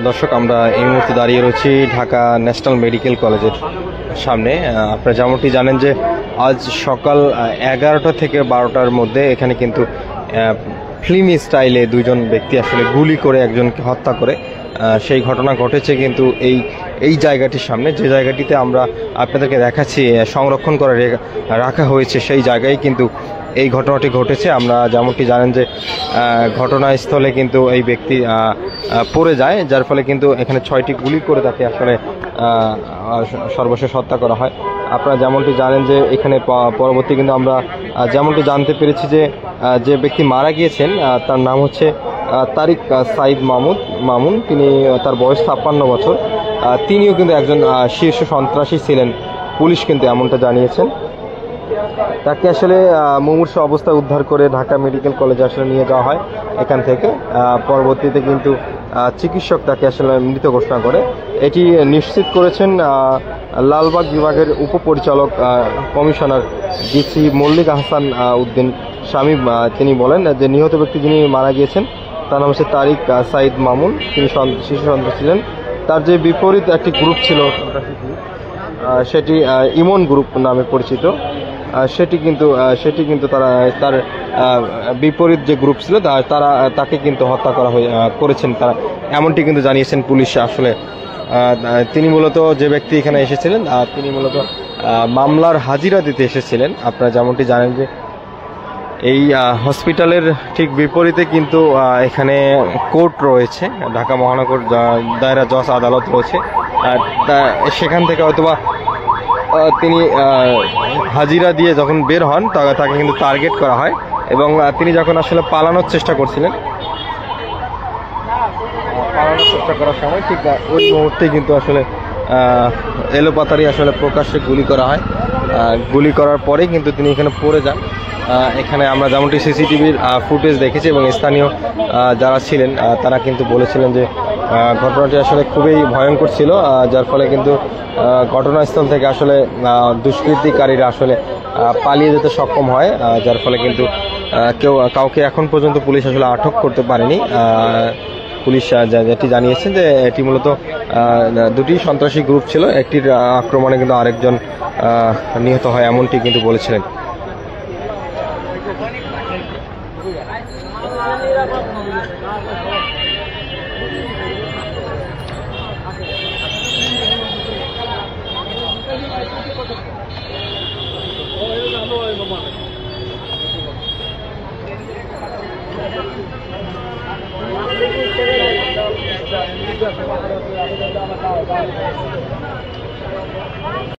দর্শক, আমরা এই মুহূর্তে দাঁড়িয়ে রয়েছি ঢাকা ন্যাশনাল মেডিকেল কলেজের সামনে। আপনারা যেমনটি জানেন যে আজ সকাল 11টা থেকে 12টার মধ্যে এখানে কিন্তু ফিল্মি স্টাইলে দুইজন ব্যক্তি আসলে গুলি করে একজনকে হত্যা করে সেই ঘটনা ঘটেছে কিন্তু এই জায়গাটির সামনে, যে জায়গাটিতে আমরা আপনাদেরকে দেখাচ্ছি সংরক্ষণ করে রাখা হয়েছে, সেই জায়গায় কিন্তু এই ঘটনাটি ঘটেছে। আমরা যেমনটি জানেন যে ঘটনাস্থলে কিন্তু এই ব্যক্তি পড়ে যায়, যার ফলে কিন্তু এখানে 6টি গুলি করে তাকে আসলে সর্বশেষ হত্যা করা হয়। আপনারা যেমনটি জানেন যে এখানে পরবর্তী কিন্তু আমরা যেমনটি জানতে পেরেছি যে ব্যক্তি মারা গিয়েছেন তার নাম হচ্ছে তারিক সাইদ মামুন। তিনি, তার বয়স 56 বছর। তিনিও কিন্তু একজন শীর্ষ সন্ত্রাসী ছিলেন, পুলিশ কিন্তু এমনটা জানিয়েছেন। তাকে আসলে মুমূর্ষু অবস্থায় উদ্ধার করে ঢাকা মেডিকেল কলেজে আসলে নিয়ে যাওয়া হয়। এখান থেকে পরবর্তীতে কিন্তু চিকিৎসক তাকে আসলে মৃত ঘোষণা করে। এটি নিশ্চিত করেছেন লালবাগ বিভাগের উপপরিচালক কমিশনার ডিসি মল্লিক আহসান উদ্দিন শামীম। তিনি বলেন যে নিহত ব্যক্তি যিনি মারা গিয়েছেন তার নাম হচ্ছে তারিক সাইদ মামুন। তিনি শিশু সন্ত্রাসী ছিলেন। তার যে বিপরীত একটি গ্রুপ ছিল সেটি ইমন গ্রুপ নামে পরিচিত, সেটি কিন্তু তার বিপরীত যে গ্রুপ ছিল তাকে কিন্তু হত্যা করেছেন তারা, এমনটি কিন্তু জানিয়েছেন পুলিশ। আসলে তিনি মূলত, যে ব্যক্তি এখানে এসেছিলেন তিনি মূলত মামলার হাজিরা দিতে এসেছিলেন। আপনারা যেমনটি জানেন যে এই হসপিটালের ঠিক বিপরীতে কিন্তু এখানে কোর্ট রয়েছে, ঢাকা মহানগর দায়রা জজ আদালত রয়েছে। সেখান থেকে হয়তোবা তিনি হাজিরা দিয়ে যখন বের হন তাকে কিন্তু টার্গেট করা হয় এবং তিনি যখন আসলে পালানোর চেষ্টা করার সময় ঠিক ওই মুহূর্তে কিন্তু আসলে এলোপাতারি আসলে প্রকাশ্যে গুলি করা হয়। গুলি করার পরেই কিন্তু তিনি এখানে পড়ে যান। এখানে আমরা যেমনটি সিসিটিভির ফুটেজ দেখেছি এবং স্থানীয় যারা ছিলেন তারা কিন্তু বলেছিলেন যে ঘটনাটি আসলে খুবই ভয়ঙ্কর ছিল, যার ফলে কিন্তু ঘটনাস্থল থেকে আসলে দুষ্কৃতিকারীরা আসলে পালিয়ে যেতে সক্ষম হয়, যার ফলে কিন্তু কাউকে এখন পর্যন্ত পুলিশ আসলে আটক করতে পারেনি। পুলিশ যেটি জানিয়েছেন যে এটি মূলত দুটি সন্ত্রাসী গ্রুপ ছিল, একটির আক্রমণে কিন্তু আরেকজন নিহত হয়, এমনটি কিন্তু বলেছিলেন। Gracias.